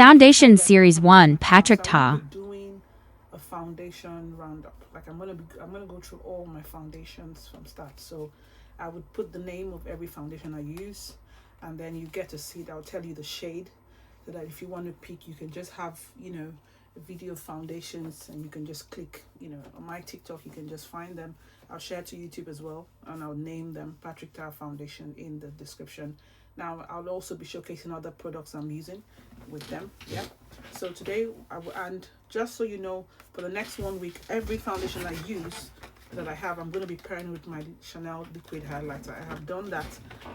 Foundation Series 1, Patrick So I'm Ta. gonna be doing a foundation roundup. Like I'm gonna go through all my foundations from start. So I would put the name of every foundation I use, and then you get to see it. I'll tell you the shade, so that if you want to pick, you can just have a video of foundations, and you can just click on my TikTok. You can just find them. I'll share to YouTube as well, and I'll name them Patrick Tower Foundation in the description. Now I'll also be showcasing other products I'm using with them. Yeah. So today and just so you know, for the next 1 week, every foundation I use that I have, I'm going to be pairing with my Chanel liquid highlighter. I have done that,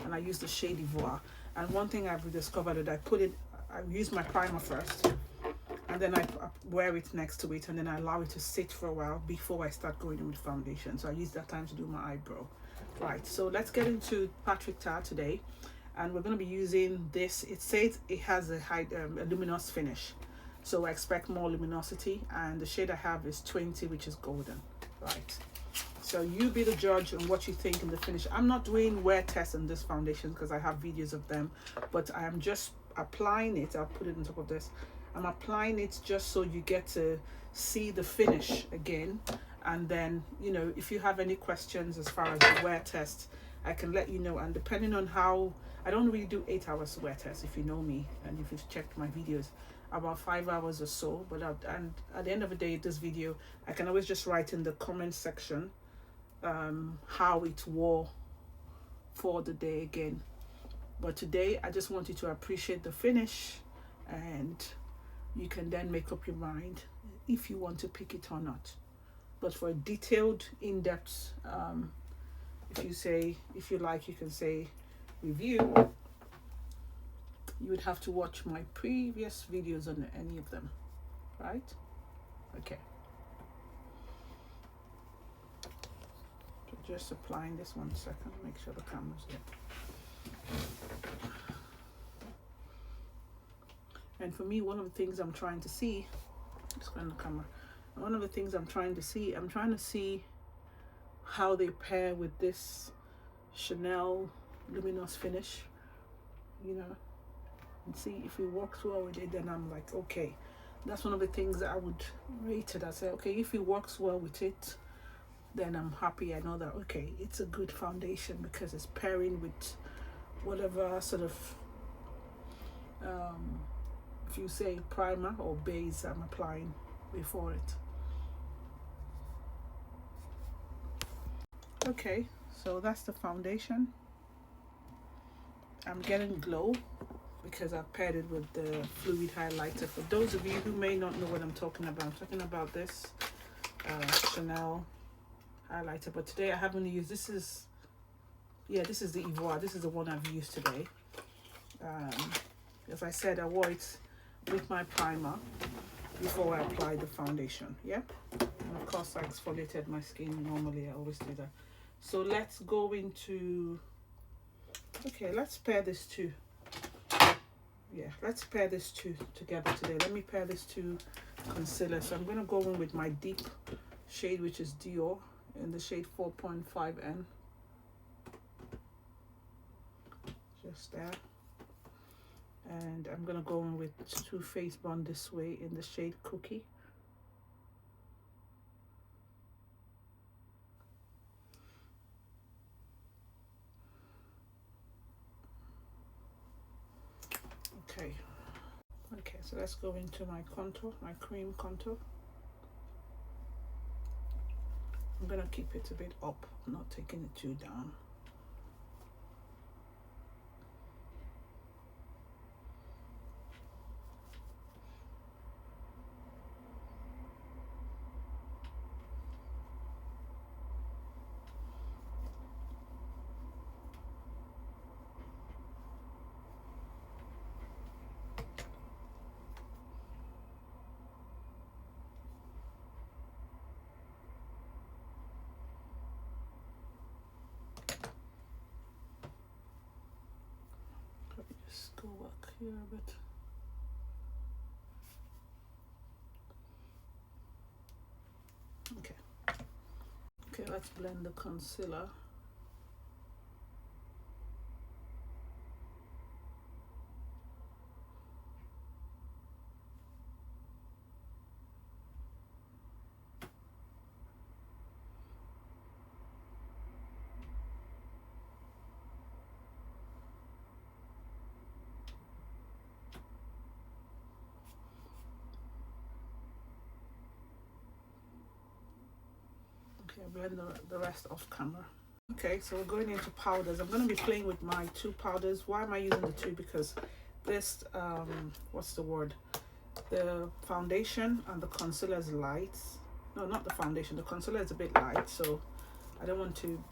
and I use the shade Ivoire. And one thing I've discovered is I use my primer first, and then I wear it next to it, and then I allow it to sit for a while before I start going in with foundation. So I use that time to do my eyebrow. Right, so let's get into Patrick Ta today, and we're going to be using this. It says it has a luminous finish, so I expect more luminosity, and the shade I have is 20, which is golden. Right, so you be the judge on what you think in the finish. I'm not doing wear tests on this foundation because I have videos of them, but I am just applying it. I'll put it on top of this. I'm applying it just so you get to see the finish again. And then, if you have any questions as far as the wear test, I can let you know. And depending on how, I don't really do 8 hours wear test, if you know me and if you've checked my videos, about 5 hours or so. But and at the end of the day, this video, I can always just write in the comment section how it wore for the day again. But today, I just want you to appreciate the finish, and you can then make up your mind if you want to pick it or not. But for a detailed, in-depth, if you like, you can say review, you would have to watch my previous videos on any of them, right? Okay. So just applying this 1 second, make sure the camera's here. And for me, one of the things I'm trying to see, let's go on the camera. One of the things I'm trying to see how they pair with this Chanel luminous finish, and see if it works well with it. Then I'm like, okay, that's one of the things that I would rate it. I say, okay, if it works well with it, then I'm happy. I know that, okay, it's a good foundation because it's pairing with whatever sort of if you say primer or base I'm applying before it. Okay, so that's the foundation. I'm getting glow because I've paired it with the fluid highlighter. For those of you who may not know what I'm talking about this Chanel highlighter. But today I haven't used, this is the Ivoire. This is the one I've used today. As I said, I wore it with my primer before I applied the foundation. Yeah, and of course I exfoliated my skin. Normally I always do that. So let's go into, okay, let's pair this two. Yeah, let's pair this two together today. Let me pair this two concealer. So I'm going to go in with my deep shade, which is Dior, in the shade 4.5N. Just there. And I'm going to go in with Too Faced Born This Way in the shade Cookie. Okay, so let's go into my contour, my cream contour. I'm going to keep it a bit up, not taking it too down. Just go back here a bit. Okay, let's blend the concealer. blend the rest off camera. Okay, so we're going into powders. I'm going to be playing with my two powders. Why am I using the two? Because this, what's the word? The foundation and the concealer is light. No, not the foundation. The concealer is a bit light, so I don't want to.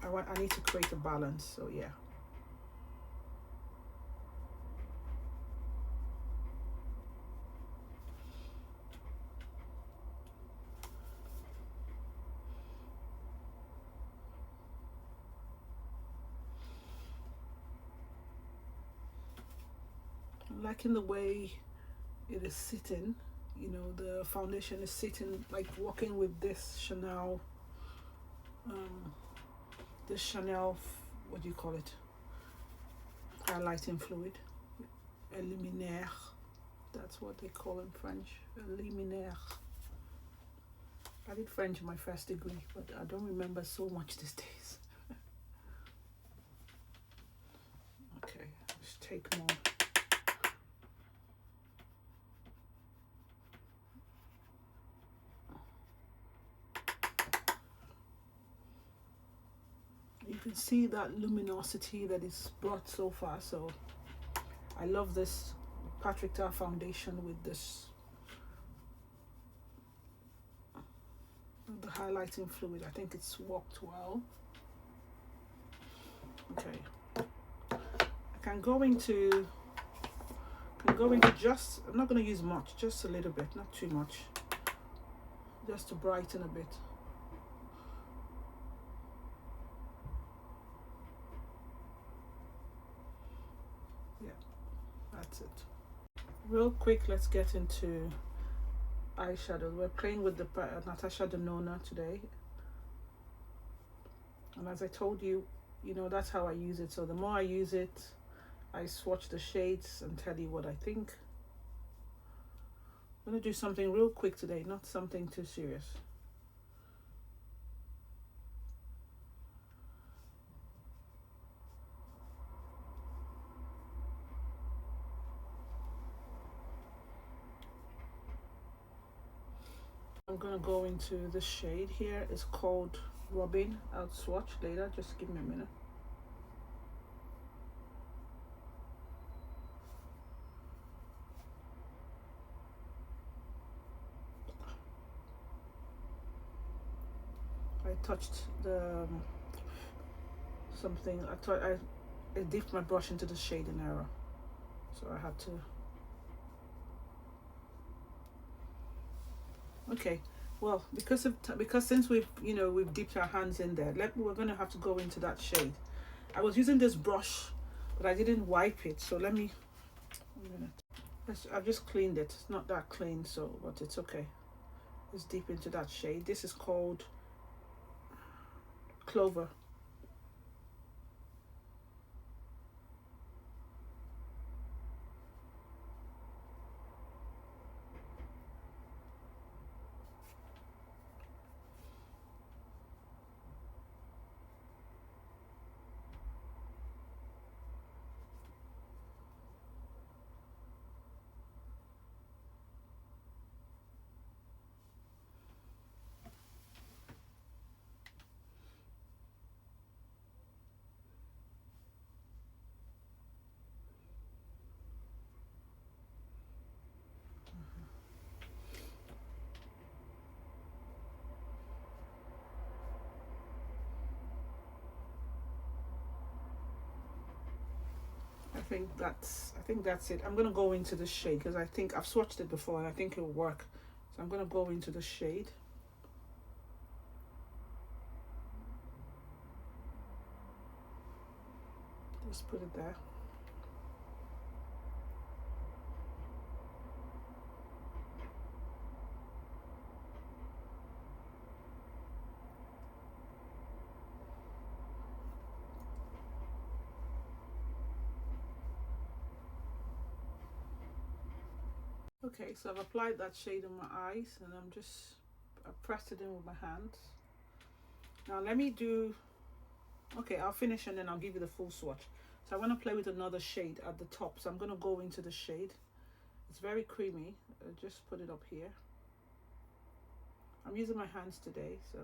I need to create a balance. So yeah. I'm liking the way it is sitting. You know, the foundation is sitting like walking with this Chanel. This Chanel, what do you call it? Highlighting fluid, a luminaire. That's what they call in French, a luminaire. I did French in my first degree, but I don't remember so much these days. Okay, let's take more. You can see that luminosity that is brought so far. So I love this Patrick Ta foundation with this, the highlighting fluid. I think it's worked well. Okay, I can go into just, I'm not going to use much, just a little bit, not too much, just to brighten a bit. Yeah, that's it. Real quick, let's get into eyeshadow. We're playing with the Natasha Denona today, and as I told you, you know, that's how I use it. So the more I use it, I swatch the shades and tell you what I think. I'm gonna do something real quick today, not something too serious. I'm gonna go into the shade here. It's called Robin. I'll swatch later, just give me a minute. I touched the something. I thought I dipped my brush into the shade in error, so I had to. Okay, well, because since we've we've dipped our hands in there, we're gonna have to go into that shade. I was using this brush, but I didn't wipe it, so let me. I've just cleaned it. It's not that clean, so but it's okay. Let's dip into that shade. This is called Clover. I think that's it. I'm gonna go into the shade because I think I've swatched it before and I think it'll work. So I'm gonna go into the shade. Just put it there. Okay, so I've applied that shade on my eyes and I pressed it in with my hands. Now let me do, okay, I'll finish and then I'll give you the full swatch. So I want to play with another shade at the top. So I'm going to go into the shade. It's very creamy. Just put it up here. I'm using my hands today, so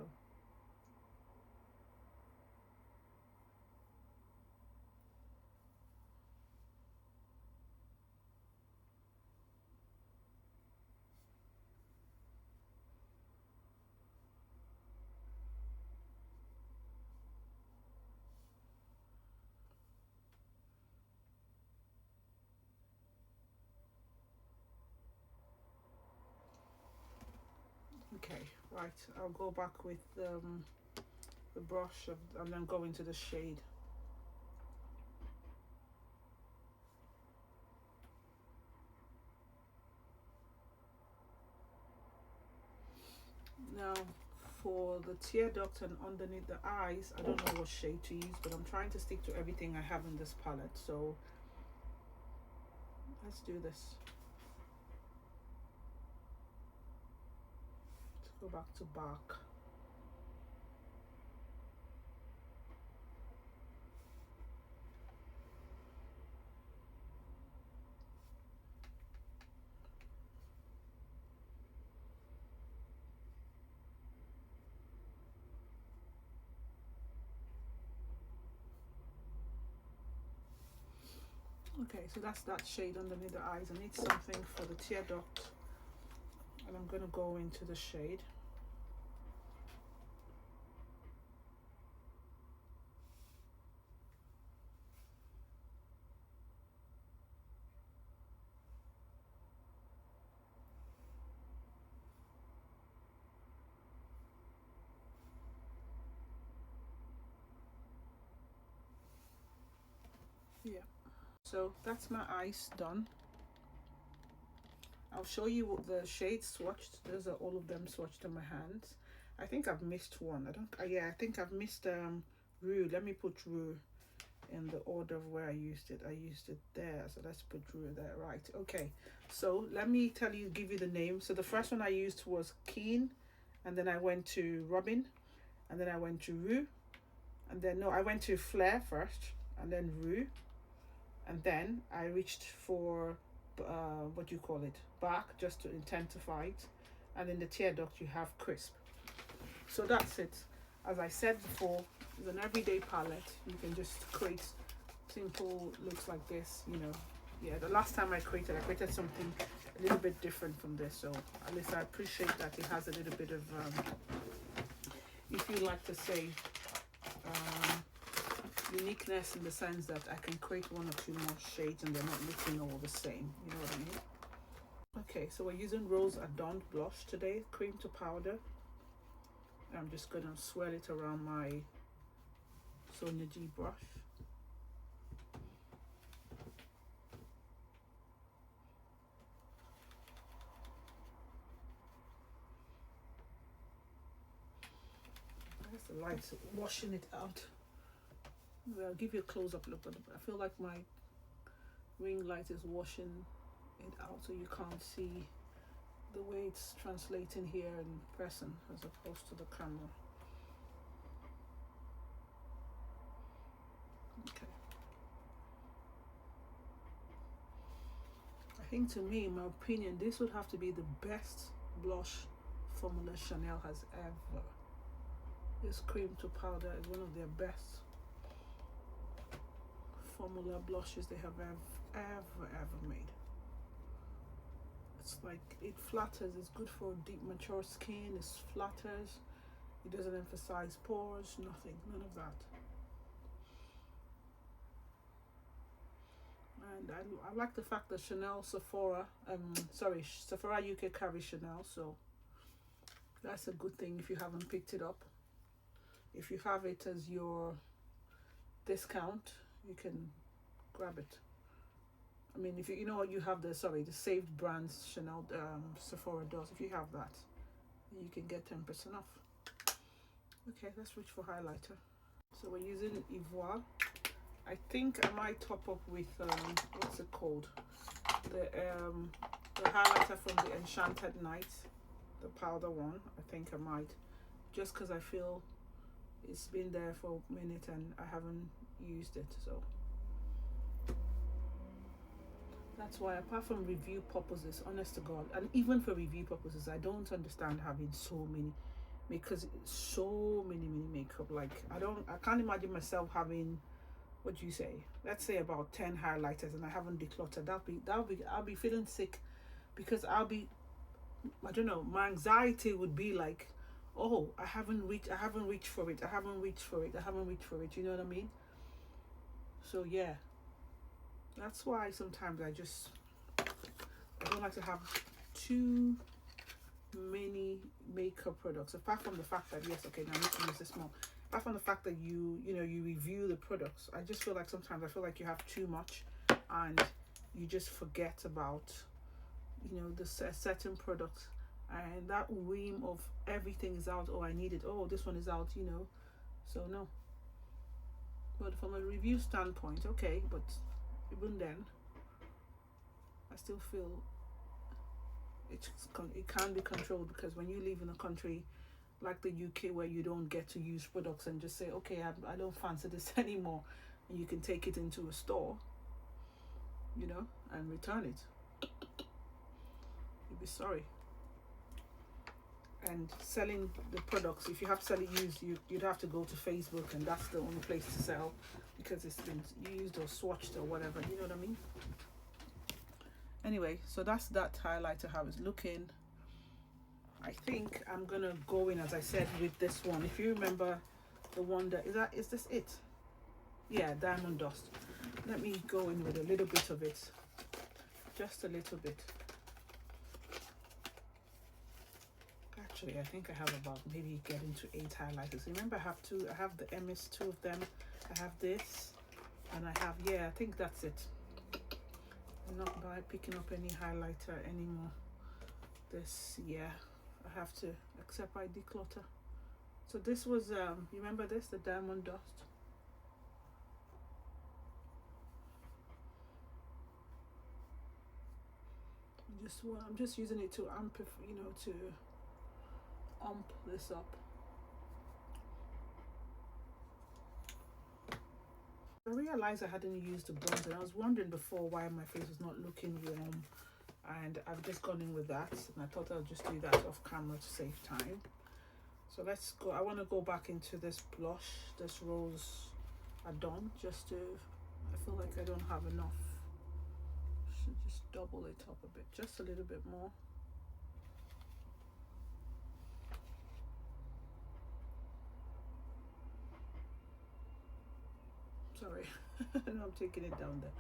Okay, right, I'll go back with the brush and then go into the shade. Now for the tear duct and underneath the eyes, I don't know what shade to use, but I'm trying to stick to everything I have in this palette, so let's do this. Let's go back to Bark. Okay, so that's that shade underneath the eyes. I need something for the tear duct, and I'm gonna go into the shade. Yeah, so that's my eyes done. I'll show you what the shades swatched. Those are all of them swatched on my hands. I think I've missed one. I don't. Yeah, I think I've missed Rue. Let me put Rue in the order of where I used it. I used it there, so let's put Rue there. Right. Okay. So let me give you the name. So the first one I used was Keen, and then I went to Robin, and then I went to Rue, and then no, I went to Flare first, and then Rue, and then I reached for what do you call it, Bark, just to intensify it, and in the tear duct you have Crisp. So that's it. As I said before, it's an everyday palette. You can just create simple looks like this, you know. Yeah, the last time I created something a little bit different from this, so at least I appreciate that it has a little bit of if you like to say uniqueness, in the sense that I can create one or two more shades and they're not looking all the same, you know what I mean? Okay, so we're using Rose Adorned blush today, cream to powder. I'm just gonna swirl it around my Sonia G brush. That's the light washing it out. I'll give you a close-up look, but I feel like my ring light is washing it out, so you can't see the way it's translating here in person as opposed to the camera. Okay. I think, to me, in my opinion, this would have to be the best blush formula Chanel has ever. This cream to powder is one of their best formula blushes they have ever made. It's like, it flatters. It's good for deep mature skin. It flatters. It doesn't emphasize pores. Nothing. None of that. And I like the fact that Chanel Sephora Sephora UK carries Chanel, so that's a good thing if you haven't picked it up. If you have it as your discount, you can grab it. I mean, if you know what, you have the saved brands Chanel Sephora does. If you have that, you can get 10% off. Okay, let's reach for highlighter. So we're using Ivoire. I think I might top up with what's it called? The highlighter from the Enchanted Night, the powder one. I think I might, just because I feel it's been there for a minute and I haven't used it, so that's why, apart from review purposes, honest to God, and even for review purposes, I don't understand having so many, because so many makeup. Like, I can't imagine myself having, what do you say, let's say about 10 highlighters, and I haven't decluttered. I'll be feeling sick, because I don't know, my anxiety would be like, oh, I haven't reached for it, you know what I mean? So yeah, that's why sometimes I don't like to have too many makeup products, apart from the fact that yes, okay, now I need to use this more. Apart from the fact that you review the products, I just feel like sometimes I feel like you have too much, and you just forget about the certain products, and that whim of everything is out. Oh, I need it. Oh, this one is out. So no. But from a review standpoint, okay, but even then, I still feel it can be controlled, because when you live in a country like the UK where you don't get to use products and just say, okay, I don't fancy this anymore, and you can take it into a store, and return it. You'd be sorry. And selling the products, if you have to sell it used, you'd have to go to Facebook, and that's the only place to sell, because it's been used or swatched or whatever, you know what I mean? Anyway, so that's that highlighter, how it's looking. I think I'm gonna go in, as I said, with this one. If you remember the one is this it? Yeah, Diamond Dust. Let me go in with a little bit of it, just a little bit. Actually, I think I have about maybe getting to 8 highlighters. Remember, I have two. I have the MS, 2 of them. I have this, and I have, I think that's it. I'm not picking up any highlighter anymore. This, I have to, except I declutter. So this was, you remember this, the Diamond Dust? I'm just using it to amp, to amp this up. I realized I hadn't used the bronzer, and I was wondering before why my face was not looking warm, and I've just gone in with that, and I thought I'll just do that off camera to save time. So let's go. I want to go back into this blush, this Rose Adon, just to, I feel like I don't have enough. Should just double it up a bit, just a little bit more. Sorry, I'm taking it down there.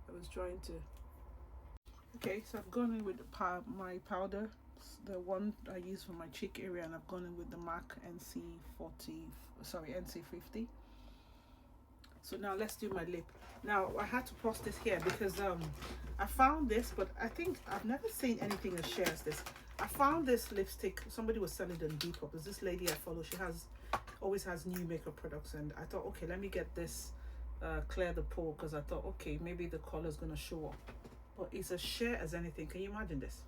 I was trying to. Okay, so I've gone in with my powder, the one I use for my cheek area, and I've gone in with the MAC NC50. So now let's do my lip. Now I had to pause this here because I found this, but I think I've never seen anything that shares this. I found this lipstick. Somebody was selling it on Depop. There's this lady I follow. She always has new makeup products, and I thought, okay, let me get this clear the pore, because I thought, okay, maybe the color is gonna show up. But it's as sheer as anything. Can you imagine this?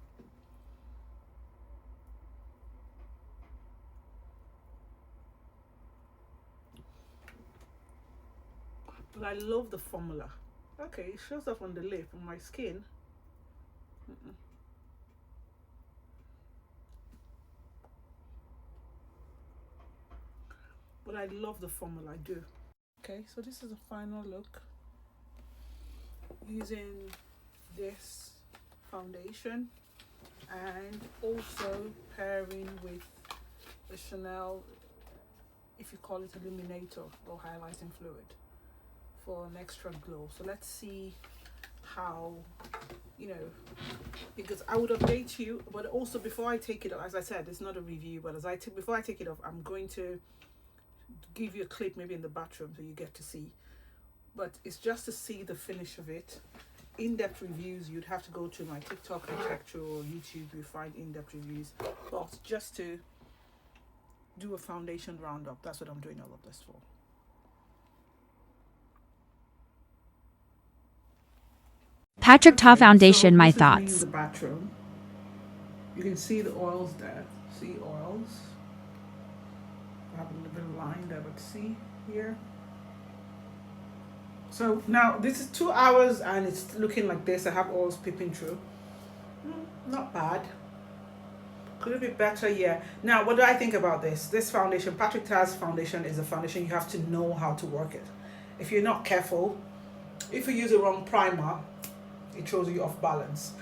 But I love the formula. Okay, it shows up on the lip, on my skin. But I love the formula, I do. Okay, so this is a final look using this foundation, and also pairing with the Chanel, if you call it illuminator or highlighting fluid, for an extra glow. So let's see how, because I would update you, but also before I take it off, as I said, it's not a review, but before I take it off, I'm going to give you a clip maybe in the bathroom so you get to see, but it's just to see the finish of it. In-depth reviews, you'd have to go to my TikTok and check through, or YouTube, you find in-depth reviews, but just to do a foundation roundup, that's what I'm doing all of this for. Patrick Ta Foundation, so my this is me in thoughts. the bathroom. You can see the oils there. See oils. I have a little bit of line there, but see here. So now this is 2 hours and it's looking like this. I have oils peeping through. Not bad. Could it be better? Yeah. Now, what do I think about this? This foundation, Patrick Ta's foundation, is a foundation you have to know how to work it. If you're not careful, if you use the wrong primer, it throws you off balance.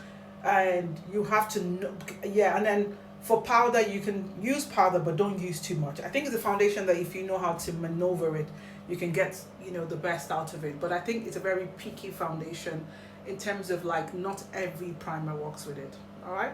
And you have to know, and then for powder, you can use powder, but don't use too much. I think it's a foundation that if you know how to maneuver it, you can get, the best out of it. But I think it's a very peaky foundation in terms of like not every primer works with it. All right.